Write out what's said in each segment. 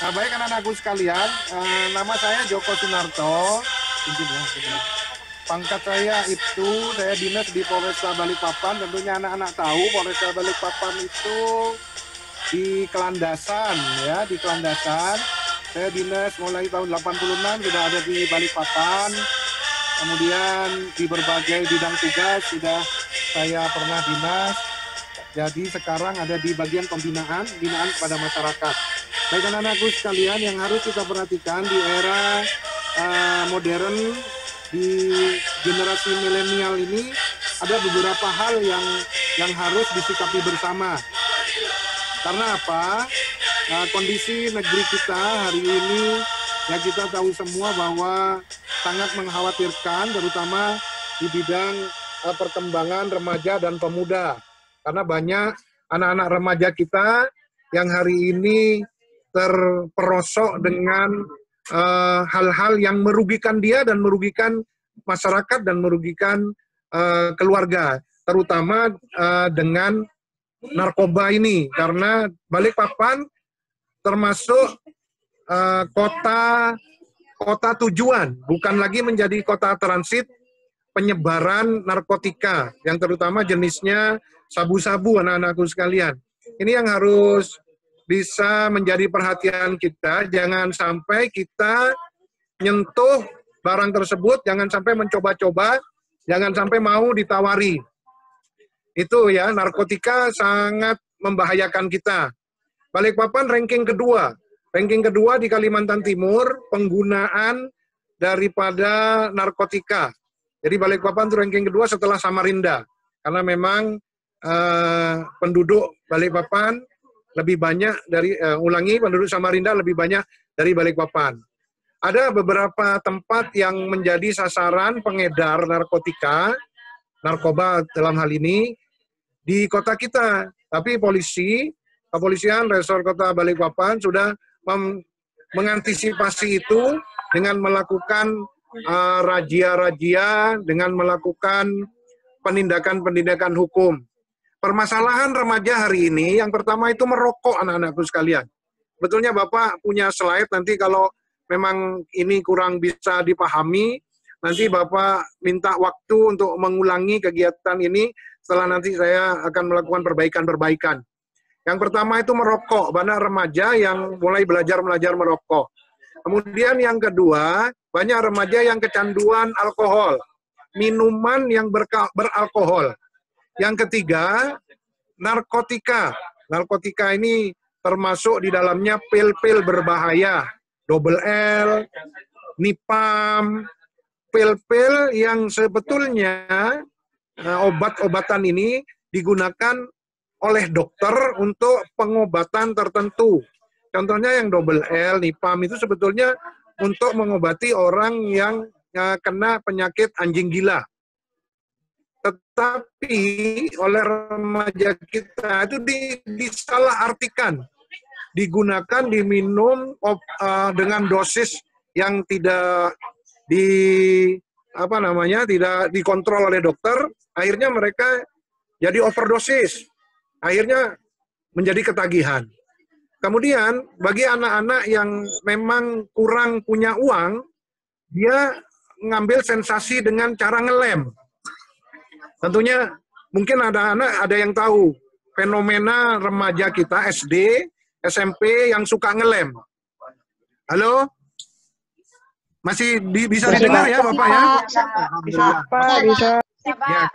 Baik anak-anakku sekalian, nama saya Joko Sunarto. Pangkat saya itu, saya dinas di Polresta Balikpapan. Tentunya anak-anak tahu Polresta Balikpapan itu di Kelandasan, ya, di Kelandasan. Saya dinas mulai tahun 86 sudah ada di Balikpapan. Kemudian di berbagai bidang tugas sudah saya pernah dinas. Jadi sekarang ada di bagian pembinaan kepada masyarakat. Baik anak-anakku sekalian, yang harus kita perhatikan di era modern, di generasi milenial ini ada beberapa hal yang harus disikapi bersama. Karena apa? Kondisi negeri kita hari ini, ya kita tahu semua bahwa sangat mengkhawatirkan, terutama di bidang perkembangan remaja dan pemuda. Karena banyak anak-anak remaja kita yang hari ini terperosok dengan hal-hal yang merugikan dia dan merugikan masyarakat dan merugikan keluarga, terutama dengan narkoba ini. Karena Balikpapan termasuk kota tujuan, bukan lagi menjadi kota transit penyebaran narkotika, yang terutama jenisnya sabu-sabu anak-anakku sekalian. Ini yang harus bisa menjadi perhatian kita, jangan sampai kita nyentuh barang tersebut, jangan sampai mencoba-coba, jangan sampai mau ditawari. Itu ya, narkotika sangat membahayakan kita. Balikpapan ranking kedua di Kalimantan Timur penggunaan daripada narkotika. Jadi Balikpapan itu ranking kedua setelah Samarinda, karena memang penduduk Balikpapan lebih banyak dari penduduk Samarinda lebih banyak dari Balikpapan. Ada beberapa tempat yang menjadi sasaran pengedar narkotika, narkoba dalam hal ini di kota kita. Tapi kepolisian Resor Kota Balikpapan sudah mengantisipasi itu dengan melakukan razia-razia, dengan melakukan penindakan-penindakan hukum. Permasalahan remaja hari ini, yang pertama itu merokok anak-anakku sekalian. Betulnya Bapak punya slide, nanti kalau memang ini kurang bisa dipahami, nanti Bapak minta waktu untuk mengulangi kegiatan ini, setelah nanti saya akan melakukan perbaikan-perbaikan. Yang pertama itu merokok, banyak remaja yang mulai belajar merokok. Kemudian yang kedua, banyak remaja yang kecanduan alkohol, minuman yang beralkohol. Yang ketiga, narkotika. Narkotika ini termasuk di dalamnya pil-pil berbahaya, double L, Nipam, pil-pil yang sebetulnya obat-obatan ini digunakan oleh dokter untuk pengobatan tertentu. Contohnya yang double L, Nipam itu sebetulnya untuk mengobati orang yang kena penyakit anjing gila. Tetapi oleh remaja kita itu disalahartikan, digunakan, diminum dengan dosis yang tidak tidak dikontrol oleh dokter, akhirnya mereka jadi overdosis, akhirnya menjadi ketagihan. Kemudian bagi anak-anak yang memang kurang punya uang, dia ngambil sensasi dengan cara ngelem. Tentunya mungkin ada yang tahu fenomena remaja kita SD, SMP yang suka ngelem. Halo? Masih bisa didengar ya Bapak ya? Bisa. Ya.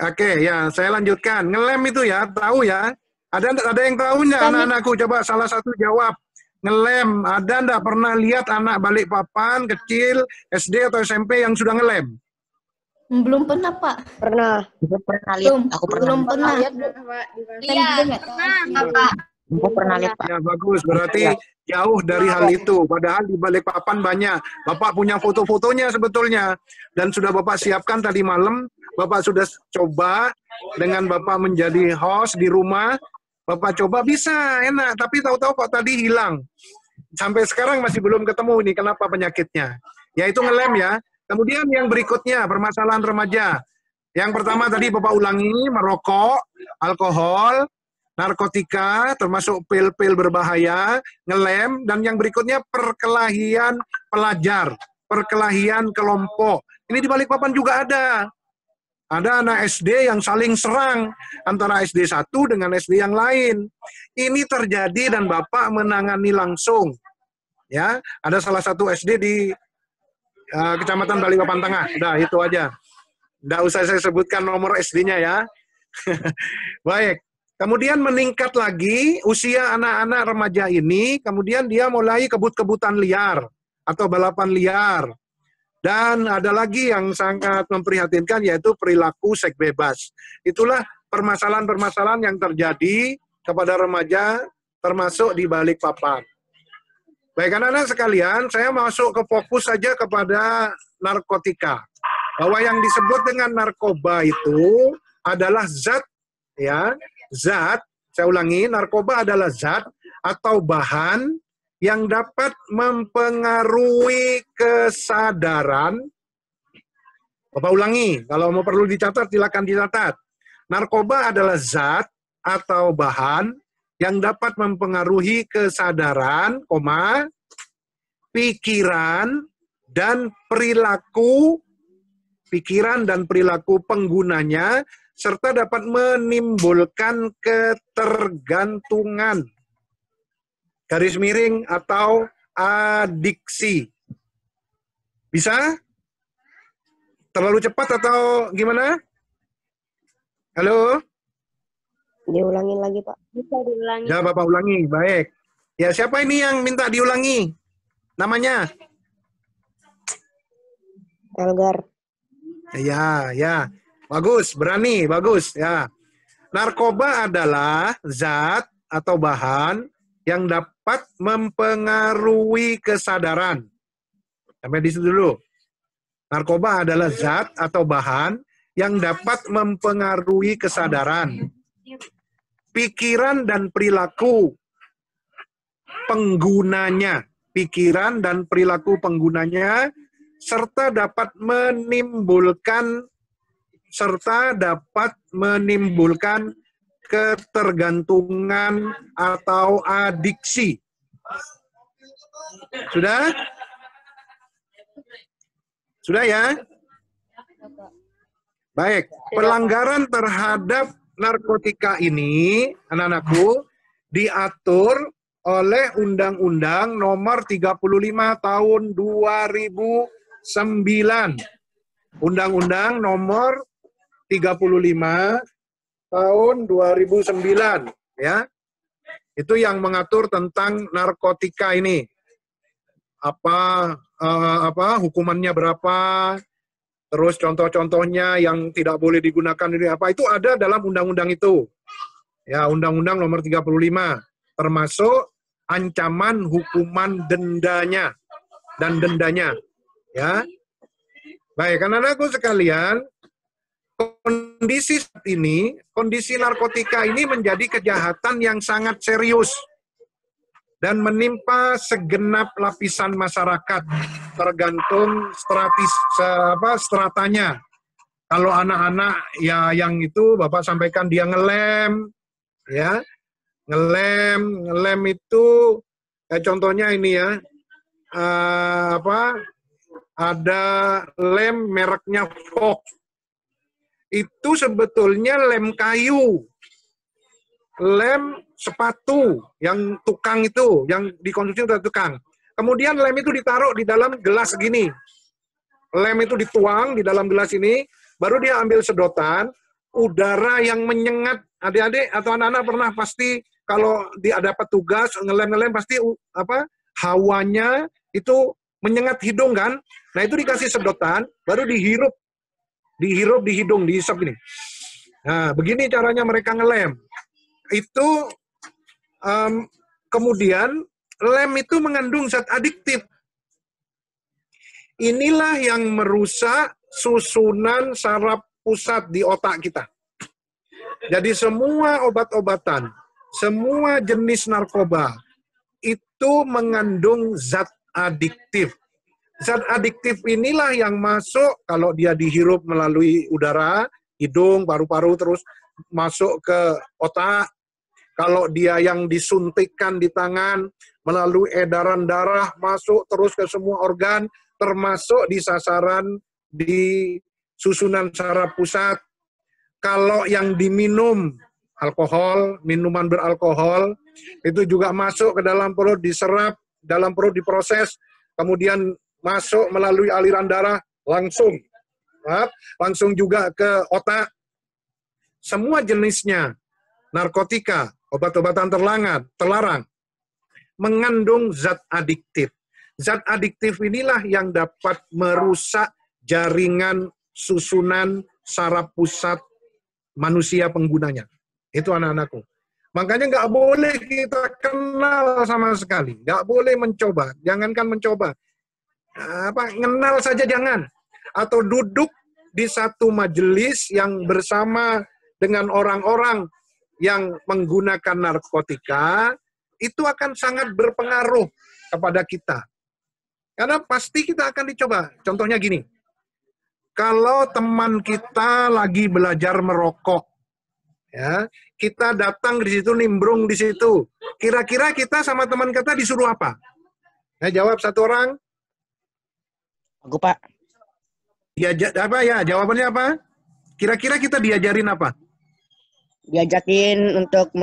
Oke, ya saya lanjutkan. Ngelem itu ya, tahu ya? Ada yang tahu nggak anak-anakku? Coba salah satu jawab. Ngelem, ada nggak pernah lihat anak Balikpapan kecil SD atau SMP yang sudah ngelem? Belum pernah, Pak. Pernah. Aku belum pernah. Iya, pernah. Aku pernah lihat, Pak. Ya, bagus. Berarti jauh dari hal itu. Padahal di Balikpapan banyak. Bapak punya foto-fotonya sebetulnya. Dan sudah Bapak siapkan tadi malam. Bapak sudah coba dengan Bapak menjadi host di rumah. Bapak coba bisa, enak. Tapi tahu-tahu kok tadi hilang. Sampai sekarang masih belum ketemu nih kenapa penyakitnya. Yaitu ngelem ya. Kemudian yang berikutnya, permasalahan remaja. Yang pertama tadi Bapak ulangi, merokok, alkohol, narkotika, termasuk pil-pil berbahaya, ngelem, dan yang berikutnya perkelahian pelajar, perkelahian kelompok. Ini di Balikpapan juga ada. Ada anak SD yang saling serang antara SD 1 dengan SD yang lain. Ini terjadi dan Bapak menangani langsung. Ya, ada salah satu SD di Kecamatan Balikpapan Tengah. Udah, itu aja. Nggak usah saya sebutkan nomor SD-nya ya. Baik. Kemudian meningkat lagi usia anak-anak remaja ini, kemudian dia mulai kebut-kebutan liar atau balapan liar. Dan ada lagi yang sangat memprihatinkan yaitu perilaku seks bebas. Itulah permasalahan-permasalahan yang terjadi kepada remaja termasuk di Balikpapan. Baik anak-anak sekalian, saya masuk ke fokus saja kepada narkotika. Bahwa yang disebut dengan narkoba itu adalah zat, ya, zat, saya ulangi, narkoba adalah zat atau bahan yang dapat mempengaruhi kesadaran. Bapak ulangi, kalau mau perlu dicatat, silakan dicatat. Narkoba adalah zat atau bahan yang dapat mempengaruhi kesadaran, pikiran dan perilaku penggunanya, serta dapat menimbulkan ketergantungan, garis miring atau adiksi. Bisa? Terlalu cepat atau gimana? Halo? Diulangin lagi, Pak. Bisa diulangi. Ya, Bapak ulangi. Baik. Ya, siapa ini yang minta diulangi? Namanya? Elgar. Ya, ya. Bagus, berani, bagus. Ya. Narkoba adalah zat atau bahan yang dapat mempengaruhi kesadaran. Sampai di situ dulu. Narkoba adalah zat atau bahan yang dapat mempengaruhi kesadaran, pikiran dan perilaku penggunanya, serta dapat menimbulkan ketergantungan atau adiksi. Sudah? Sudah ya? Baik, pelanggaran terhadap narkotika ini, anak-anakku, diatur oleh Undang-Undang Nomor 35 Tahun 2009. Undang-Undang Nomor 35 Tahun 2009, ya. Itu yang mengatur tentang narkotika ini. Hukumannya berapa, terus contoh-contohnya yang tidak boleh digunakan ini apa, itu ada dalam undang-undang itu. Ya, Undang-Undang Nomor 35, termasuk ancaman hukuman dendanya dan dendanya. Ya. Baik, anak-anakku sekalian, kondisi saat ini, kondisi narkotika ini menjadi kejahatan yang sangat serius dan menimpa segenap lapisan masyarakat, tergantung stratanya. Kalau anak-anak ya yang itu Bapak sampaikan dia ngelem, ya, ngelem itu contohnya ini ya, ada lem mereknya Fox. Itu sebetulnya lem kayu, lem sepatu yang tukang itu, yang dikonsumsi oleh tukang. Kemudian lem itu ditaruh di dalam gelas segini. Lem itu dituang di dalam gelas ini, baru dia ambil sedotan, udara yang menyengat. Adik-adik atau anak-anak pernah pasti kalau ada petugas ngelem-ngelem pasti hawanya itu menyengat hidung kan? Nah itu dikasih sedotan, baru dihirup di hidung, dihisap gini. Nah, begini caranya mereka ngelem. Itu kemudian lem itu mengandung zat adiktif. Inilah yang merusak susunan saraf pusat di otak kita. Jadi semua obat-obatan, semua jenis narkoba itu mengandung zat adiktif. Zat adiktif inilah yang masuk kalau dia dihirup melalui udara, hidung, paru-paru, terus masuk ke otak. Kalau dia yang disuntikkan di tangan, melalui edaran darah, masuk terus ke semua organ, termasuk di sasaran di susunan saraf pusat. Kalau yang diminum, alkohol, minuman beralkohol, itu juga masuk ke dalam perut, diserap, dalam perut diproses, kemudian masuk melalui aliran darah, langsung juga ke otak. Semua jenisnya narkotika, obat-obatan terlarang, mengandung zat adiktif. Zat adiktif inilah yang dapat merusak jaringan susunan saraf pusat manusia penggunanya. Itu anak-anakku. Makanya nggak boleh kita kenal sama sekali. Nggak boleh mencoba. Jangankan mencoba. Kenal saja jangan. Atau duduk di satu majelis yang bersama dengan orang-orang yang menggunakan narkotika, itu akan sangat berpengaruh kepada kita. Karena pasti kita akan dicoba. Contohnya gini, kalau teman kita lagi belajar merokok, ya, kita datang di situ, nimbrung di situ, kira-kira kita sama teman kita disuruh apa? Jawab satu orang. Aku, Pak. Jawabannya apa? Kira-kira kita diajarin apa? Diajakin untuk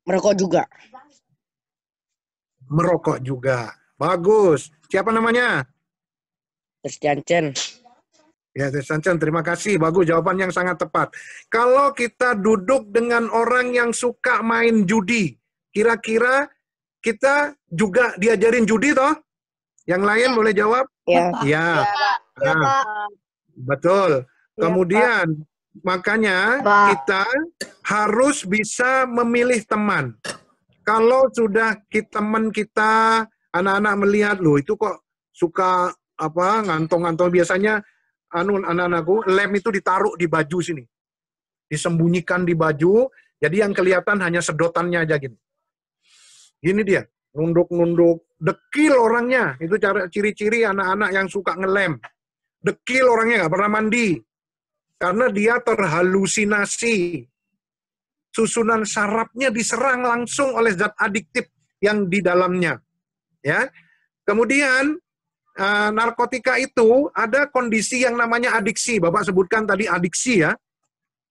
merokok juga. Merokok juga. Bagus. Siapa namanya? Christian Chen. Ya, Christian Chen, terima kasih. Bagus, jawaban yang sangat tepat. Kalau kita duduk dengan orang yang suka main judi, kira-kira kita juga diajarin judi toh? Yang lain boleh jawab? Ya. Ya. Betul. Kemudian, makanya kita harus bisa memilih teman. Kalau sudah teman kita, anak-anak melihat, loh itu kok suka ngantong-ngantong, biasanya anak-anakku lem itu ditaruh di baju sini. Disembunyikan di baju, jadi yang kelihatan hanya sedotannya aja gini. Gini dia, nunduk-nunduk, dekil orangnya. Itu cara ciri-ciri anak-anak yang suka ngelem. Dekil orangnya, nggak pernah mandi. Karena dia terhalusinasi. Susunan sarafnya diserang langsung oleh zat adiktif yang di dalamnya. Ya. Kemudian narkotika itu ada kondisi yang namanya adiksi. Bapak sebutkan tadi adiksi ya.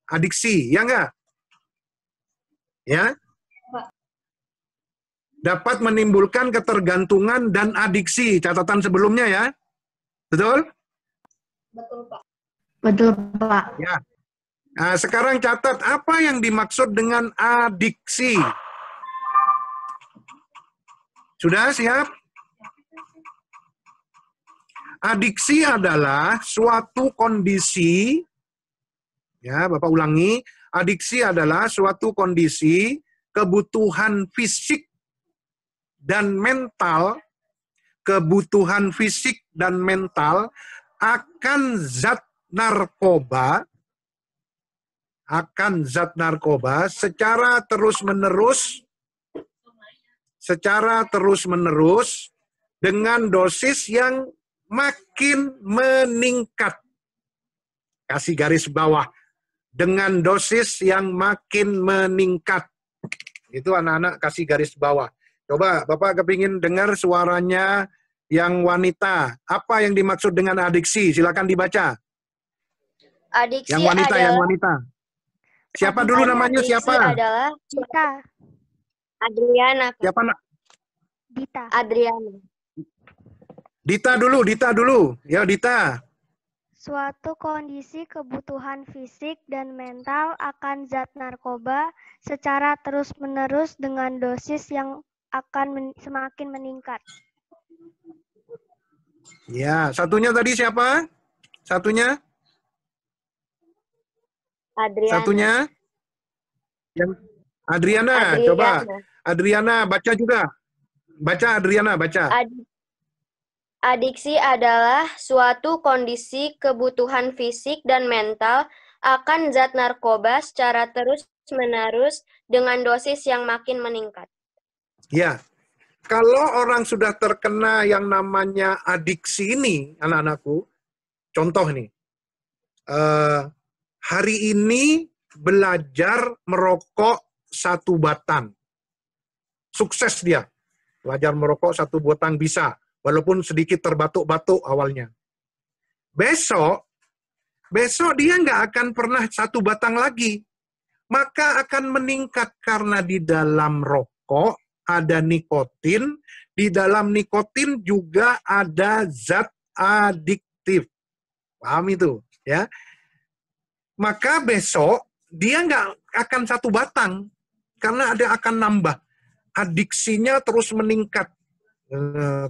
Adiksi, ya enggak? Ya. Dapat menimbulkan ketergantungan dan adiksi. Catatan sebelumnya ya. Betul? Betul, Pak. Betul, Pak. Ya. Nah, sekarang catat apa yang dimaksud dengan adiksi. Sudah siap? Adiksi adalah suatu kondisi, ya Bapak ulangi, adiksi adalah suatu kondisi kebutuhan fisik dan mental, akan zat narkoba, secara terus-menerus dengan dosis yang makin meningkat. Kasih garis bawah. Dengan dosis yang makin meningkat. Itu anak-anak kasih garis bawah. Coba Bapak kepingin dengar suaranya yang wanita. Apa yang dimaksud dengan adiksi? Silakan dibaca. Adiksi yang wanita, adalah, yang wanita. Siapa dulu namanya? Siapa? Adalah Dita. Adriana. Siapa nak? Dita. Adriana. Dita dulu. Ya, Dita. Suatu kondisi kebutuhan fisik dan mental akan zat narkoba secara terus-menerus dengan dosis yang akan semakin meningkat. Ya, satunya tadi siapa? Satunya? Adriana. Satunya? Adriana, coba. Adriana, baca juga. Baca, Adriana, baca. Adiksi adalah suatu kondisi kebutuhan fisik dan mental akan zat narkoba secara terus-menerus dengan dosis yang makin meningkat. Ya, kalau orang sudah terkena yang namanya adiksi ini, anak-anakku, contoh nih, hari ini belajar merokok 1 batang. Sukses dia. Belajar merokok 1 batang bisa, walaupun sedikit terbatuk-batuk awalnya. Besok dia nggak akan pernah 1 batang lagi. Maka akan meningkat karena di dalam rokok ada nikotin, di dalam nikotin juga ada zat adiktif. Paham itu? Ya. Maka besok dia nggak akan 1 batang, karena ada akan nambah. Adiksinya terus meningkat.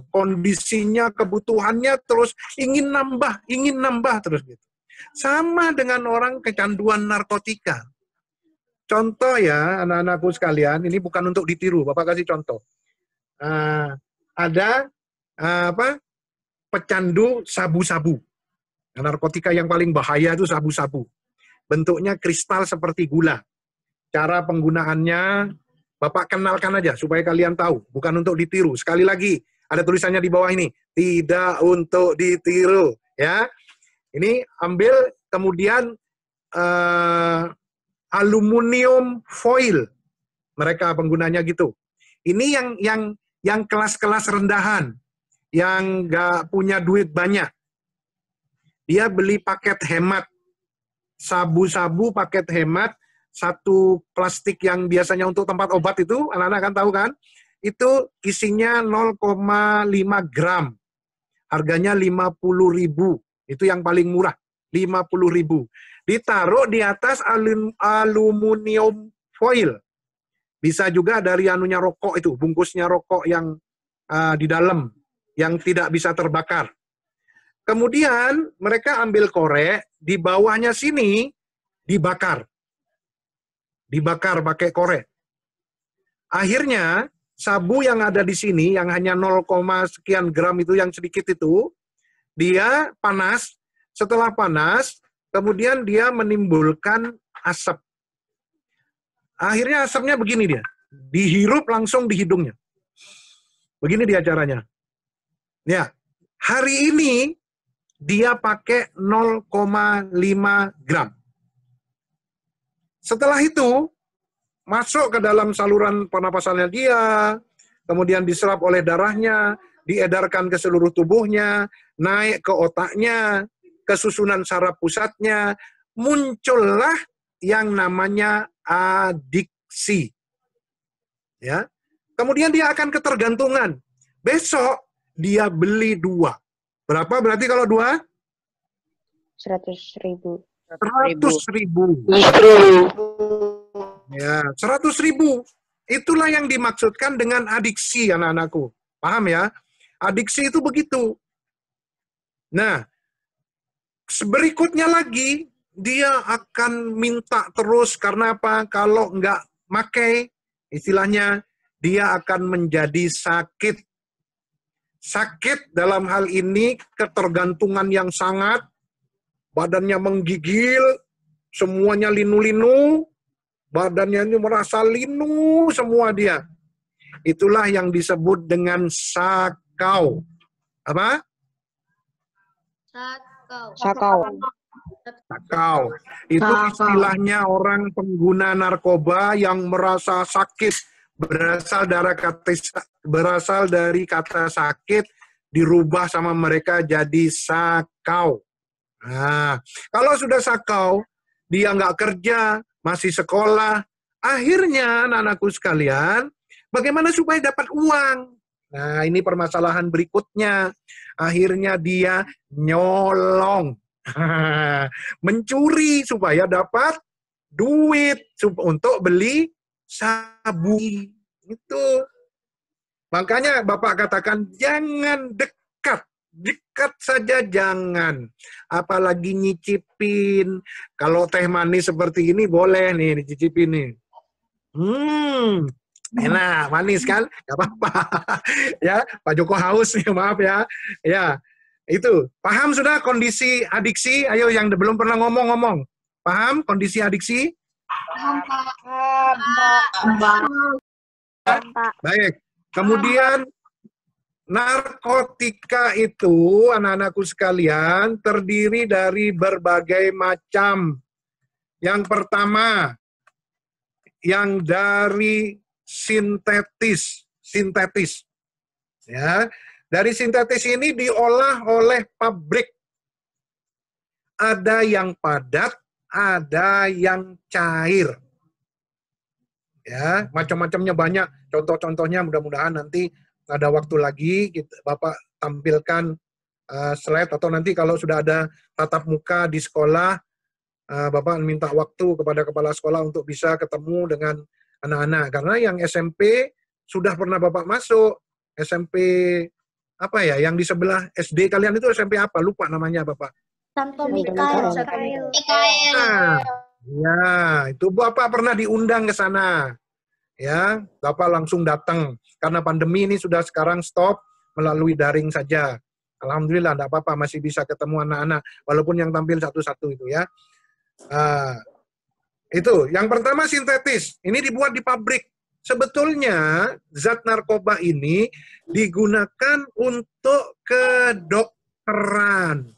Kondisinya, kebutuhannya terus ingin nambah terus gitu. Sama dengan orang kecanduan narkotika. Contoh ya, anak-anakku sekalian, ini bukan untuk ditiru, Bapak kasih contoh. Ada pecandu sabu-sabu. Narkotika yang paling bahaya itu sabu-sabu. Bentuknya kristal seperti gula. Cara penggunaannya, Bapak kenalkan aja supaya kalian tahu. Bukan untuk ditiru. Sekali lagi, ada tulisannya di bawah ini. Tidak untuk ditiru. Ya, ini ambil kemudian aluminium foil. Mereka penggunanya gitu. Ini yang kelas-kelas rendahan. Yang nggak punya duit banyak. Dia beli paket hemat. Sabu-sabu paket hemat, 1 plastik yang biasanya untuk tempat obat itu, anak-anak kan tahu kan, itu isinya 0,5 gram. Harganya 50.000. Itu yang paling murah, 50.000. Ditaruh di atas aluminium foil. Bisa juga dari anunya rokok itu, bungkusnya rokok yang di dalam, yang tidak bisa terbakar. Kemudian mereka ambil korek, di bawahnya sini dibakar. Dibakar pakai korek. Akhirnya sabu yang ada di sini, yang hanya 0, sekian gram itu, yang sedikit itu, dia panas. Setelah panas, kemudian dia menimbulkan asap. Akhirnya asapnya begini dia. Dihirup langsung di hidungnya. Begini dia caranya. Ya, hari ini dia pakai 0,5 gram. Setelah itu, masuk ke dalam saluran pernapasannya dia, kemudian diserap oleh darahnya, diedarkan ke seluruh tubuhnya, naik ke otaknya, ke susunan saraf pusatnya, muncullah yang namanya adiksi. Ya. Kemudian dia akan ketergantungan. Besok dia beli 2. Berapa berarti kalau 2? 100.000. 100.000. Ya, 100.000. Itulah yang dimaksudkan dengan adiksi, anak-anakku. Paham ya? Adiksi itu begitu. Nah, berikutnya lagi, dia akan minta terus, karena apa? Kalau nggak pakai, istilahnya, dia akan menjadi sakit. Sakit dalam hal ini ketergantungan yang sangat, badannya menggigil, semuanya linu-linu, badannya ini merasa linu semua dia. Itulah yang disebut dengan sakau. Apa? Sakau. Sakau. Itu istilahnya orang pengguna narkoba yang merasa sakit. Berasal dari kata sakit, dirubah sama mereka jadi sakau. Nah, kalau sudah sakau, dia nggak kerja, masih sekolah, akhirnya anak-anakku sekalian, bagaimana supaya dapat uang? Nah, ini permasalahan berikutnya. Akhirnya dia nyolong. Mencuri supaya dapat duit untuk beli sabu. Itu. Makanya Bapak katakan jangan dekat. Dekat saja jangan. Apalagi nyicipin. Kalau teh manis seperti ini boleh nih dicicipin nih. Enak, manis kan? Gak apa-apa. Ya, Pak Joko haus ya, maaf ya. Ya, itu. Paham sudah kondisi adiksi? Ayo yang belum pernah ngomong-ngomong. Paham kondisi adiksi? Paham, Pak. Baik. Kemudian narkotika itu, anak-anakku sekalian, terdiri dari berbagai macam. Yang pertama, yang dari sintetis. Ya, dari sintetis ini diolah oleh pabrik. Ada yang padat, ada yang cair. Ya, macam-macamnya banyak. Contoh-contohnya mudah-mudahan nanti ada waktu lagi Bapak tampilkan slide, atau nanti kalau sudah ada tatap muka di sekolah, Bapak minta waktu kepada kepala sekolah untuk bisa ketemu dengan anak-anak. Karena yang SMP sudah pernah Bapak masuk, SMP apa ya, yang di sebelah SD kalian itu SMP apa? Lupa namanya Bapak. Santo Mikael. Nah, ya, itu Bapak pernah diundang ke sana. Ya, Bapak langsung datang. Karena pandemi ini sudah sekarang stop melalui daring saja. Alhamdulillah, enggak apa-apa, masih bisa ketemu anak-anak. Walaupun yang tampil satu-satu itu ya. Itu, yang pertama sintetis. Ini dibuat di pabrik. Sebetulnya, zat narkoba ini digunakan untuk kedokteran.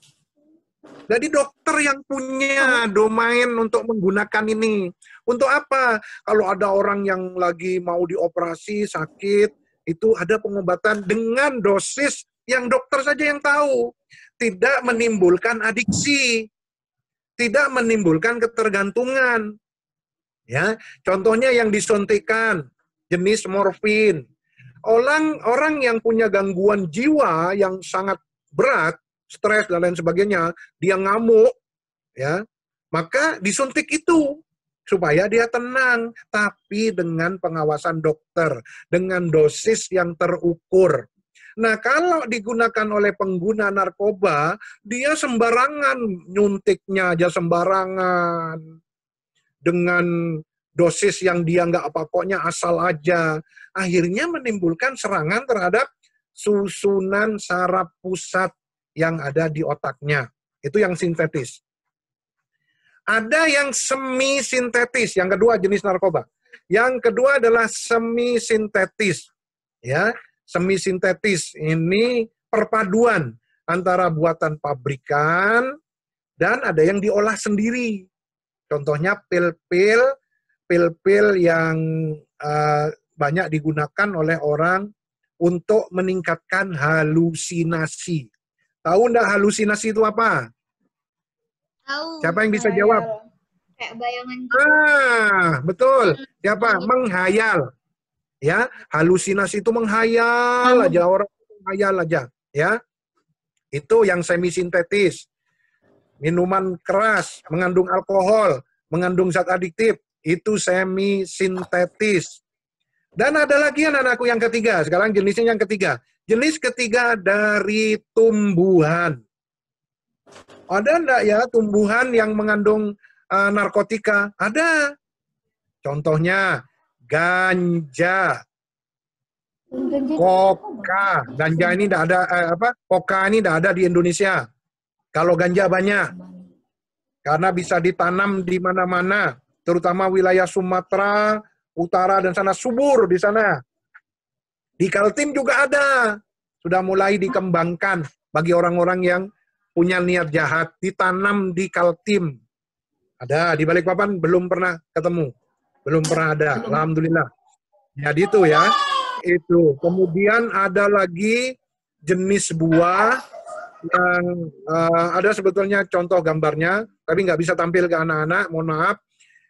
Jadi dokter yang punya domain untuk menggunakan ini. Untuk apa? Kalau ada orang yang lagi mau dioperasi, sakit, itu ada pengobatan dengan dosis yang dokter saja yang tahu. Tidak menimbulkan adiksi. Tidak menimbulkan ketergantungan. Ya, contohnya yang disuntikan, jenis morfin. Orang yang punya gangguan jiwa yang sangat berat, stres dan lain sebagainya, dia ngamuk, ya, maka disuntik itu supaya dia tenang, tapi dengan pengawasan dokter, dengan dosis yang terukur. Nah, kalau digunakan oleh pengguna narkoba, dia sembarangan, nyuntiknya aja sembarangan, dengan dosis yang dia nggak apa-pokoknya asal aja. Akhirnya menimbulkan serangan terhadap susunan saraf pusat yang ada di otaknya. Itu yang sintetis. Ada yang semi sintetis, yang kedua jenis narkoba. Yang kedua adalah semi sintetis. Ya, semi sintetis ini perpaduan antara buatan pabrikan dan ada yang diolah sendiri. Contohnya pil-pil yang banyak digunakan oleh orang untuk meningkatkan halusinasi. Tahu enggak halusinasi itu apa? Tahu. Siapa yang bisa jawab? Kayak bayangan. Betul. Siapa? Menghayal. Ya, halusinasi itu menghayal aja, orang menghayal aja, ya. Itu yang semi sintetis. Minuman keras, mengandung alkohol, mengandung zat adiktif, itu semi sintetis. Dan ada lagi anak-anakku yang ketiga, sekarang jenisnya yang ketiga. Jenis ketiga dari tumbuhan. Ada enggak ya tumbuhan yang mengandung narkotika? Ada. Contohnya ganja, koka. Ganja ini tidak ada koka ini tidak ada di Indonesia. Kalau ganja banyak, karena bisa ditanam di mana-mana, terutama wilayah Sumatera Utara dan sana, subur di sana. Di Kaltim juga ada, sudah mulai dikembangkan bagi orang-orang yang punya niat jahat, ditanam di Kaltim. Ada, di Balikpapan belum pernah ketemu. Belum pernah ada, alhamdulillah. Jadi itu ya, itu. Kemudian ada lagi jenis buah yang ada sebetulnya contoh gambarnya, tapi nggak bisa tampil ke anak-anak, mohon maaf.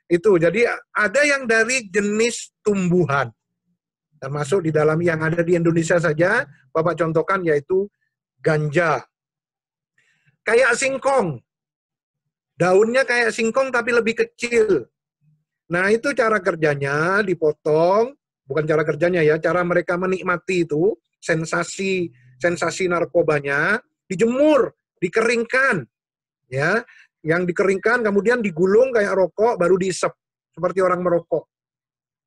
Itu, jadi ada yang dari jenis tumbuhan. Termasuk di dalam yang ada di Indonesia saja, Bapak contohkan yaitu ganja. Kayak singkong. Daunnya kayak singkong tapi lebih kecil. Nah, itu cara kerjanya dipotong, bukan cara kerjanya ya, cara mereka menikmati itu, sensasi narkobanya, dijemur, dikeringkan. Ya, yang dikeringkan kemudian digulung kayak rokok baru diisep seperti orang merokok.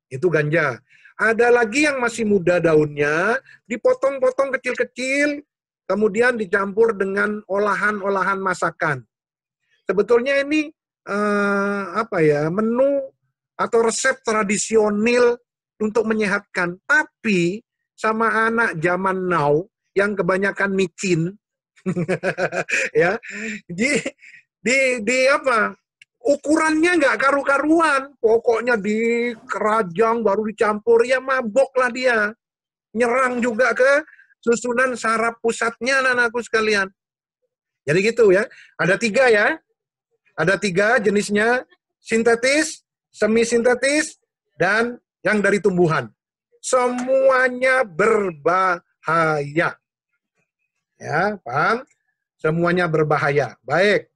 Itu ganja. Ada lagi yang masih muda daunnya, dipotong-potong kecil-kecil, kemudian dicampur dengan olahan-olahan masakan. Sebetulnya ini menu atau resep tradisional untuk menyehatkan, tapi sama anak zaman now yang kebanyakan micin, ya, ukurannya nggak karu-karuan. Pokoknya di kerajang baru dicampur, ya mabok lah dia. Nyerang juga ke susunan saraf pusatnya, anak-anakku sekalian. Jadi gitu ya. Ada 3 ya. Ada 3 jenisnya, sintetis, semi-sintetis, dan yang dari tumbuhan. Semuanya berbahaya. Ya, paham? Semuanya berbahaya. Baik.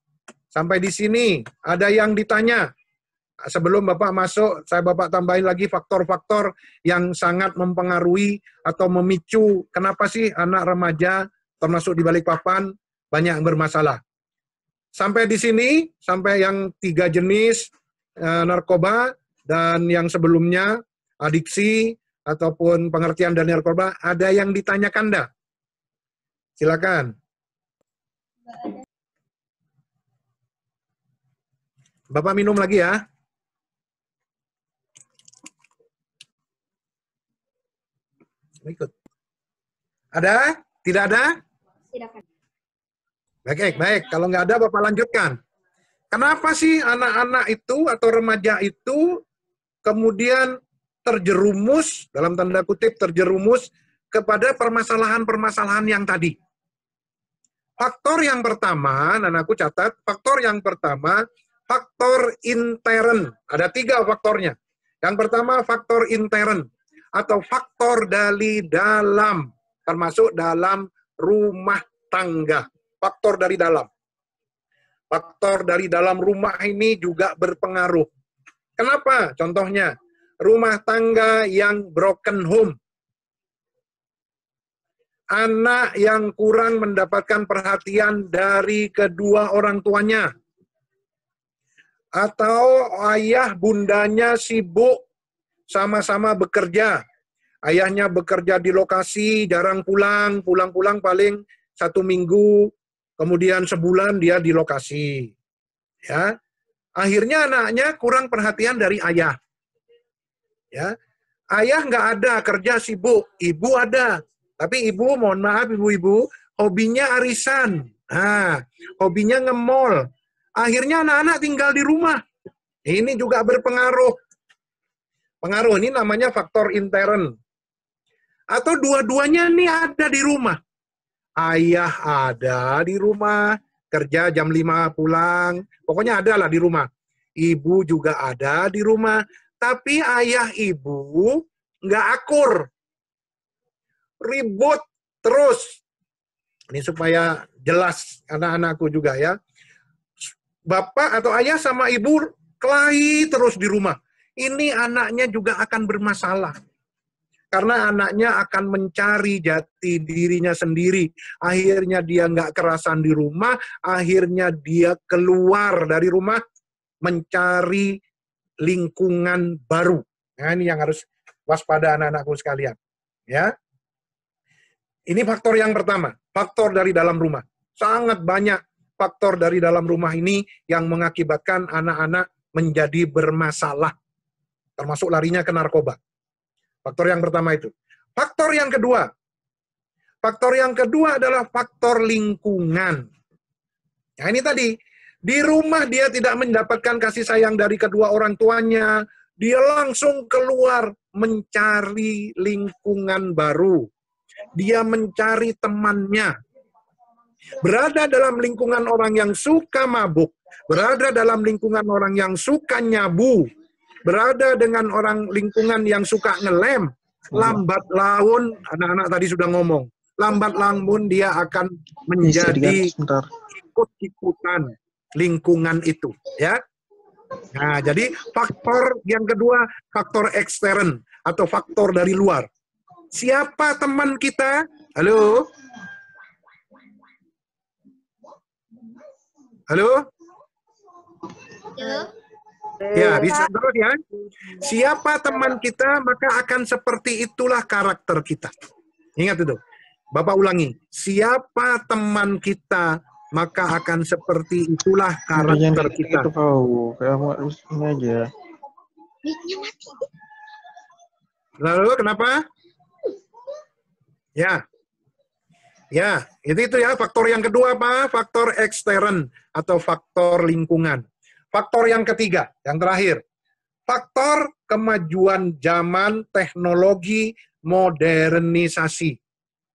Sampai di sini ada yang ditanya. Sebelum Bapak masuk, Bapak tambahin lagi faktor-faktor yang sangat mempengaruhi atau memicu kenapa sih anak remaja termasuk di Balikpapan banyak yang bermasalah. Sampai di sini, sampai yang 3 jenis narkoba dan yang sebelumnya adiksi ataupun pengertian dari narkoba, ada yang ditanyakan enggak? Silakan. Bapak minum lagi ya. Ikut. Ada? Tidak ada? Tidak ada. Baik. Kalau nggak ada, Bapak lanjutkan. Kenapa sih anak-anak itu atau remaja itu kemudian terjerumus, dalam tanda kutip terjerumus, kepada permasalahan-permasalahan yang tadi? Faktor yang pertama, anakku catat, faktor yang pertama, faktor intern. Ada 3 faktornya. Yang pertama, faktor intern atau faktor dari dalam, termasuk dalam rumah tangga. Faktor dari dalam. Faktor dari dalam rumah ini juga berpengaruh. Kenapa? Contohnya, rumah tangga yang broken home. Anak yang kurang mendapatkan perhatian dari kedua orang tuanya. Atau ayah bundanya sibuk sama-sama bekerja. Ayahnya bekerja di lokasi, jarang pulang. Pulang-pulang paling 1 minggu, kemudian sebulan dia di lokasi. Ya, akhirnya anaknya kurang perhatian dari ayah. Ya, ayah nggak ada, kerja sibuk. Ibu ada. Tapi ibu, mohon maaf ibu-ibu, hobinya arisan. Nah, hobinya nge-mall. Akhirnya anak-anak tinggal di rumah. Ini juga berpengaruh. Pengaruh ini namanya faktor intern. Atau dua-duanya nih ada di rumah. Ayah ada di rumah, kerja jam 5 pulang. Pokoknya ada lah di rumah. Ibu juga ada di rumah. Tapi ayah ibu nggak akur. Ribut terus. Ini supaya jelas anak-anakku juga ya. Bapak atau ayah sama ibu kelahi terus di rumah. Ini anaknya juga akan bermasalah. Karena anaknya akan mencari jati dirinya sendiri. Akhirnya dia nggak kerasan di rumah, akhirnya dia keluar dari rumah mencari lingkungan baru. Nah, ini yang harus waspada anak-anakku sekalian. Ya. Ini faktor yang pertama, faktor dari dalam rumah. Sangat banyak faktor dari dalam rumah ini yang mengakibatkan anak-anak menjadi bermasalah. Termasuk larinya ke narkoba. Faktor yang pertama itu. Faktor yang kedua. Faktor yang kedua adalah faktor lingkungan. Nah ini tadi, di rumah dia tidak mendapatkan kasih sayang dari kedua orang tuanya. Dia langsung keluar mencari lingkungan baru. Dia mencari temannya. Berada dalam lingkungan orang yang suka mabuk. Berada dalam lingkungan orang yang suka nyabu. Berada dengan orang lingkungan yang suka ngelem, lambat laun, anak-anak tadi sudah ngomong, lambat laun dia akan menjadi ikut-ikutan lingkungan itu. Ya. Nah, jadi faktor yang kedua, faktor ekstern atau faktor dari luar. Siapa teman kita? Halo? Halo? Halo. Ya, bisa terus ya. Siapa teman kita, maka akan seperti itulah karakter kita. Ingat itu. Bapak ulangi. Siapa teman kita, maka akan seperti itulah karakter kita. Itu kau, kayak ini aja. Lalu kenapa? Ya. Ya, itu ya. Faktor yang kedua apa? Faktor ekstern atau faktor lingkungan. Faktor yang ketiga, yang terakhir. Faktor kemajuan zaman teknologi modernisasi.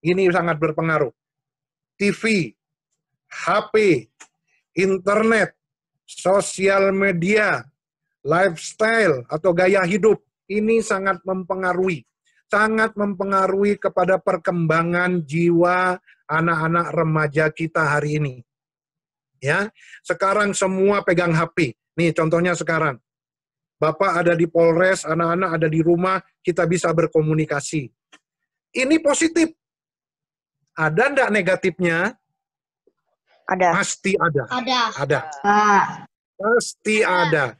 Ini sangat berpengaruh. TV, HP, internet, sosial media, lifestyle atau gaya hidup. Ini sangat mempengaruhi. Sangat mempengaruhi kepada perkembangan jiwa anak-anak remaja kita hari ini. Ya, sekarang semua pegang HP. Nih contohnya sekarang. Bapak ada di Polres, anak-anak ada di rumah, kita bisa berkomunikasi. Ini positif. Ada enggak negatifnya? Ada. Pasti ada. Ada. Pak. Pasti ada.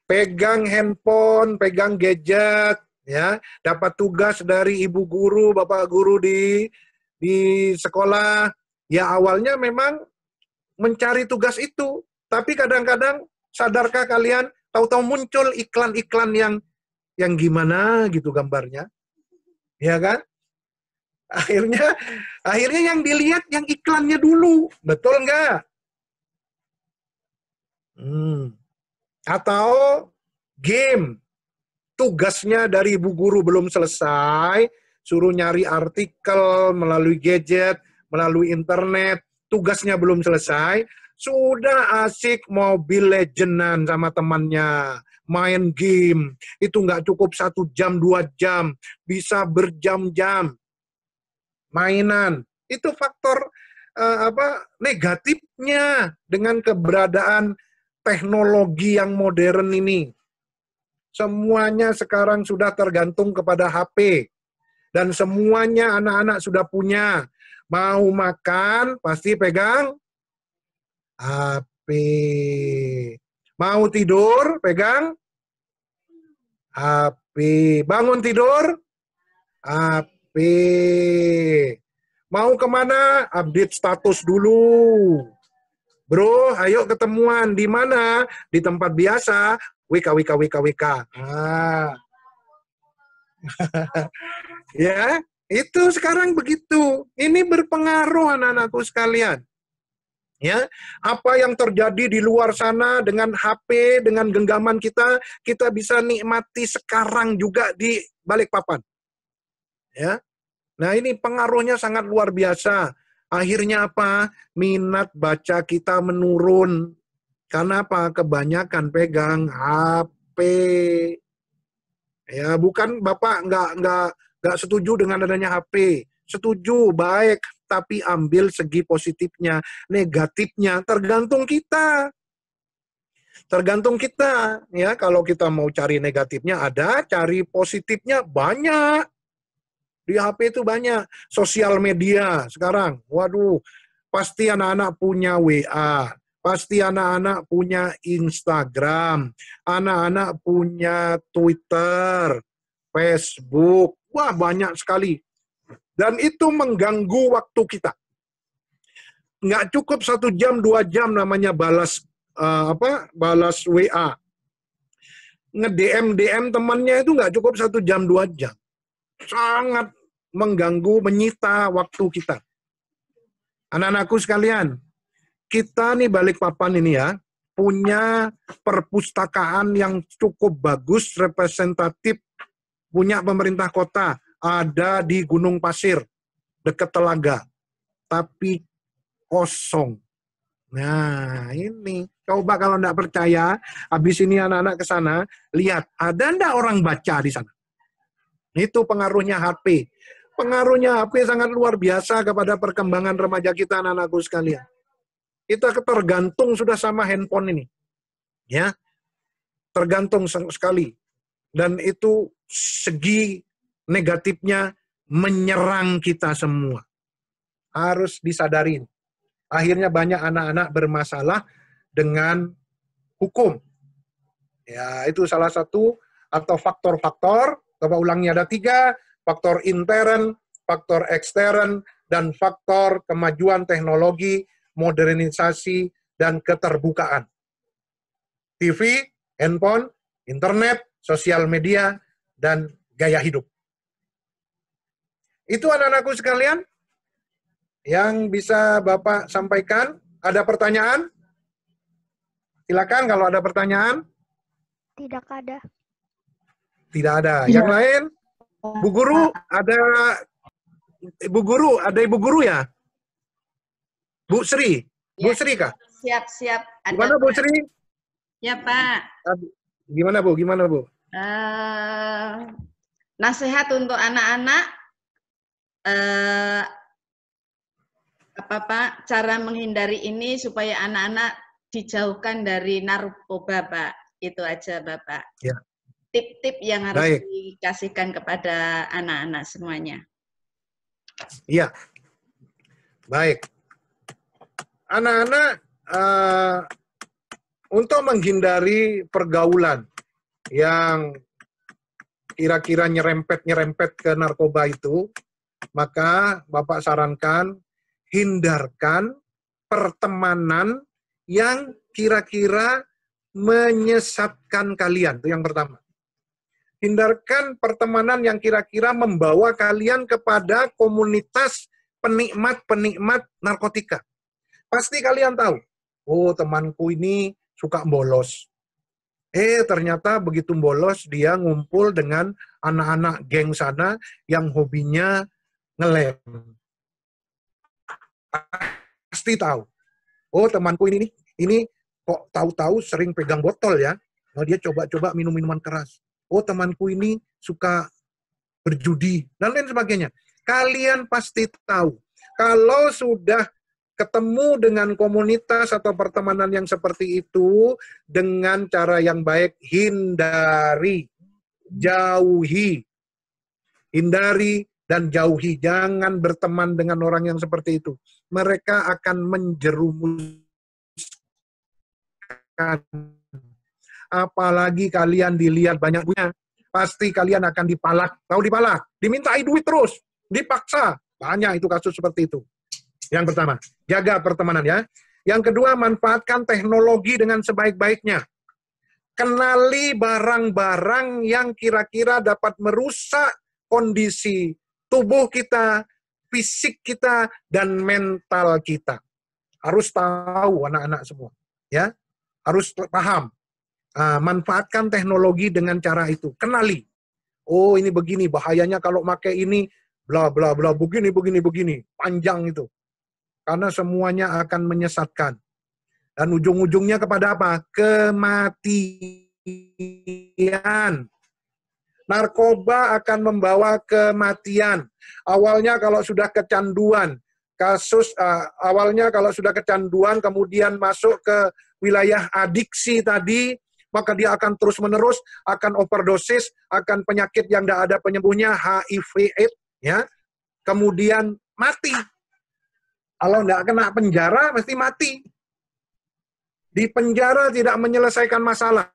Pegang handphone, pegang gadget, ya, dapat tugas dari ibu guru, bapak guru di sekolah. Ya awalnya memang mencari tugas itu, tapi kadang-kadang sadarkah kalian tahu-tahu muncul iklan-iklan yang gimana gitu gambarnya, ya kan? Akhirnya yang dilihat yang iklannya dulu, betul nggak? Atau game, tugasnya dari ibu guru belum selesai, suruh nyari artikel melalui gadget, melalui internet, tugasnya belum selesai, sudah asik Mobile Legends sama temannya, main game, itu nggak cukup 1 jam, 2 jam, bisa berjam-jam mainan. Itu faktor negatifnya dengan keberadaan teknologi yang modern ini. Semuanya sekarang sudah tergantung kepada HP. Dan semuanya anak-anak sudah punya. Mau makan, pasti pegang HP. Mau tidur, pegang HP. Bangun tidur, HP. Mau kemana? Update status dulu. Bro, ayo ketemuan. Di mana? Di tempat biasa. WK. Ya, itu sekarang begitu. Ini berpengaruh anak-anakku sekalian. Ya, apa yang terjadi di luar sana dengan HP, dengan genggaman kita bisa nikmati sekarang juga di Balikpapan. Ya. Nah, ini pengaruhnya sangat luar biasa. Akhirnya apa? Minat baca kita menurun. Karena apa? Kebanyakan pegang HP. Ya, bukan Bapak nggak setuju dengan adanya HP. Setuju, baik, tapi ambil segi positifnya, negatifnya tergantung kita. Tergantung kita, ya. Kalau kita mau cari negatifnya ada, cari positifnya banyak. Di HP itu banyak. Sosial media sekarang, waduh, pasti anak-anak punya WA. Pasti anak-anak punya Instagram, anak-anak punya Twitter, Facebook, wah banyak sekali. Dan itu mengganggu waktu kita. Nggak cukup 1 jam, 2 jam namanya balas balas WA. Nge-DM temannya itu nggak cukup 1 jam, 2 jam. Sangat mengganggu, menyita waktu kita. Anak-anakku sekalian, kita nih Balikpapan ini ya, punya perpustakaan yang cukup bagus, representatif, punya pemerintah kota, ada di Gunung Pasir, dekat Telaga, tapi kosong. Nah ini, coba kalau enggak percaya, habis ini anak-anak ke sana, lihat, ada enggak orang baca di sana? Itu pengaruhnya HP. Pengaruhnya HP sangat luar biasa kepada perkembangan remaja kita, anak-anakku sekalian. Kita tergantung sudah sama handphone ini. Ya. Tergantung sekali. Dan itu segi negatifnya menyerang kita semua. Harus disadari. Akhirnya banyak anak-anak bermasalah dengan hukum. Ya, itu salah satu atau faktor-faktor, coba ulangi ada 3, faktor intern, faktor ekstern, dan faktor kemajuan teknologi, modernisasi, dan keterbukaan. TV, handphone, internet, sosial media, dan gaya hidup. Itu anak-anakku sekalian yang bisa Bapak sampaikan. Ada pertanyaan? Silakan kalau ada pertanyaan. Tidak ada. Tidak ada. Yang lain? Bu Guru, ada Ibu Guru ya? Bu Sri? Bu Sri kah? Siap. Gimana Bu Sri? Ya Pak. Gimana Bu? Nasihat untuk anak-anak, apa Pak? Cara menghindari ini supaya anak-anak dijauhkan dari narkoba, Pak. Itu aja, Bapak. Ya. Tip-tip yang harus dikasihkan kepada anak-anak semuanya. Iya. Baik. Anak-anak untuk menghindari pergaulan yang kira-kira nyerempet ke narkoba itu, maka Bapak sarankan hindarkan pertemanan yang kira-kira menyesatkan kalian. Itu yang pertama. Hindarkan pertemanan yang kira-kira membawa kalian kepada komunitas penikmat narkotika. Pasti kalian tahu, oh temanku ini suka bolos. Ternyata begitu bolos dia ngumpul dengan anak-anak geng sana yang hobinya ngelem. Pasti tahu. Oh temanku ini kok tahu-tahu sering pegang botol ya. Oh, dia coba-coba minum minuman keras. Oh temanku ini suka berjudi dan lain sebagainya. Kalian pasti tahu. Kalau sudah ketemu dengan komunitas atau pertemanan yang seperti itu, dengan cara yang baik, hindari, jauhi. Hindari dan jauhi. Jangan berteman dengan orang yang seperti itu. Mereka akan menjerumuskan. Apalagi kalian dilihat banyak punya, pasti kalian akan dipalak. Tahu dipalak? Dimintai duit terus, dipaksa. Banyak itu kasus seperti itu. Yang pertama, jaga pertemanan ya. Yang kedua, manfaatkan teknologi dengan sebaik-baiknya. Kenali barang-barang yang kira-kira dapat merusak kondisi tubuh kita, fisik kita, dan mental kita. Harus tahu anak-anak semua. Ya, harus paham. Manfaatkan teknologi dengan cara itu. Kenali. Oh, ini begini, bahayanya kalau pakai ini, bla bla bla, begini. Panjang itu. Karena semuanya akan menyesatkan. Dan ujung-ujungnya kepada apa? Kematian. Narkoba akan membawa kematian. Awalnya kalau sudah kecanduan, awalnya kalau sudah kecanduan, kemudian masuk ke wilayah adiksi tadi, maka dia akan terus-menerus, akan overdosis, akan penyakit yang tidak ada penyembuhnya, HIV/AIDS, ya. Kemudian mati. Kalau tidak kena penjara, mesti mati. Di penjara tidak menyelesaikan masalah.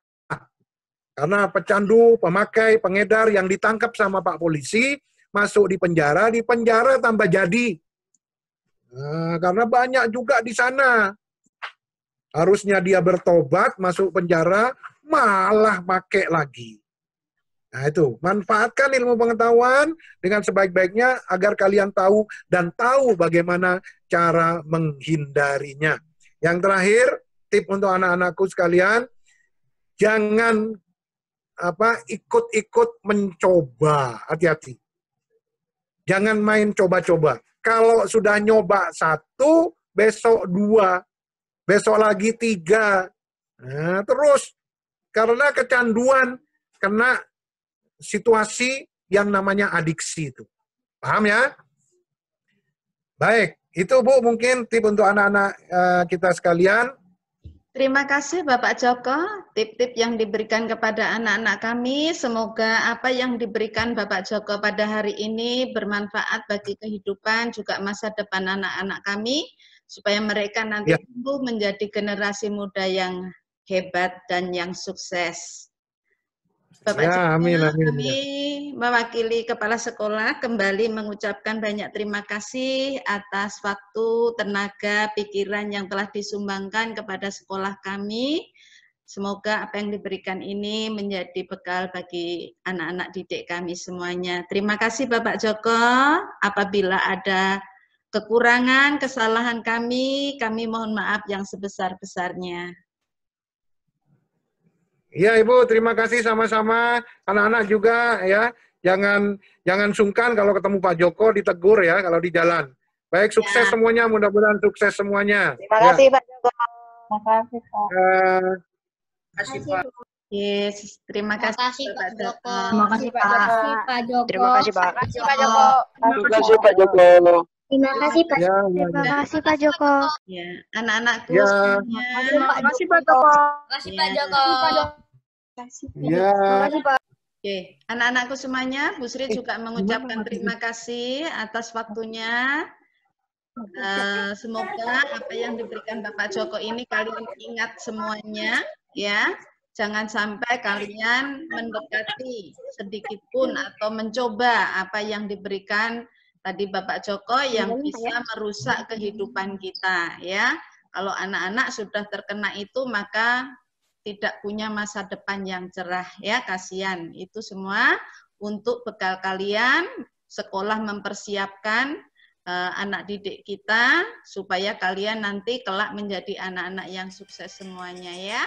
Karena pecandu, pemakai, pengedar yang ditangkap sama Pak Polisi, masuk di penjara tambah jadi. Nah, karena banyak juga di sana. Harusnya dia bertobat, masuk penjara, malah pakai lagi. Nah itu, manfaatkan ilmu pengetahuan dengan sebaik-baiknya agar kalian tahu dan tahu bagaimana cara menghindarinya. Yang terakhir, tip untuk anak-anakku sekalian, jangan ikut-ikut mencoba. Hati-hati. Jangan main coba-coba. Kalau sudah nyoba 1, besok 2, besok lagi 3. Nah, terus karena kecanduan, kena situasi yang namanya adiksi itu. Paham ya? Baik, itu Bu mungkin tip untuk anak-anak kita sekalian. Terima kasih Bapak Joko, tip-tip yang diberikan kepada anak-anak kami. Semoga apa yang diberikan Bapak Joko pada hari ini bermanfaat bagi kehidupan juga masa depan anak-anak kami, supaya mereka nanti tumbuh menjadi generasi muda yang hebat dan yang sukses. Bapak Joko, amin. kami mewakili Kepala Sekolah kembali mengucapkan banyak terima kasih atas waktu, tenaga, pikiran yang telah disumbangkan kepada sekolah kami. Semoga apa yang diberikan ini menjadi bekal bagi anak-anak didik kami semuanya. Terima kasih Bapak Joko. Apabila ada kekurangan, kesalahan kami mohon maaf yang sebesar-besarnya. Iya Ibu, terima kasih sama-sama. Anak-anak juga ya, jangan sungkan kalau ketemu Pak Joko ditegur ya kalau di jalan. Baik, sukses semuanya, mudah-mudahan sukses semuanya. Terima kasih Pak Joko. Terima kasih, Pak. Terima kasih Pak. Yes, terima kasih Pak Joko. Terima kasih, Pak Joko. Terima kasih Pak. Terima kasih Pak Joko. Terima kasih Pak Joko. Terima kasih Pak. Ya, Terima kasih Pak Joko. Ya, anak-anakku Ya. semuanya. Terima kasih Pak Joko. Terima kasih Pak Ya. Joko. ya. Terima kasih Pak. Oke, anak-anakku semuanya, Bu Sri juga mengucapkan terima kasih atas waktunya. Semoga apa yang diberikan Bapak Joko ini kalian ingat semuanya, ya. Jangan sampai kalian mendekati sedikit pun atau mencoba apa yang diberikan tadi Bapak Joko yang bisa merusak kehidupan kita, ya. Kalau anak-anak sudah terkena itu maka tidak punya masa depan yang cerah, ya, kasihan. Itu semua untuk bekal kalian, sekolah mempersiapkan anak didik kita supaya kalian nanti kelak menjadi anak-anak yang sukses semuanya, ya.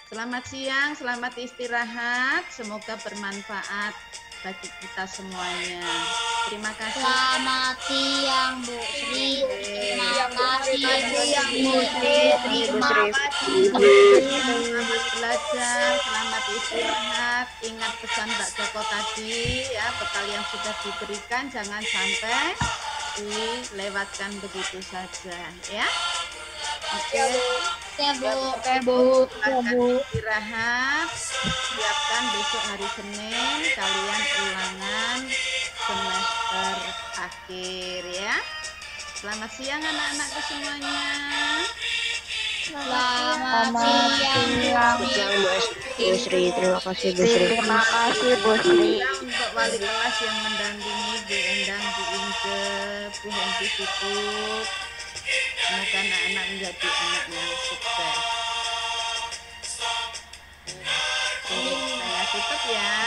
Selamat siang, selamat istirahat, semoga bermanfaat bagi kita semuanya. Terima kasih. Selamat siang Bu Sri. Terima kasih Bu Sri. Terima kasih. Selamat belajar, selamat istirahat. Ingat pesan Mbak Joko tadi, ya, bekal yang sudah diberikan jangan sampai dilewatkan begitu saja, ya. Oke. Ya Bu. Oke Bu. Istirahat. Siapkan besok hari Senin kalian ulangan semester akhir, ya. Selamat siang anak-anakku semuanya. Selamat siang Bu Sri. Terima kasih Bu Sri. Terima kasih Bu Sri. Untuk wali kelas yang mendampingi Bu Endang, Bu Inge, Bu Henti Sibuk. Semoga anak-anak menjadi anak yang sukses. Saya tutup ya.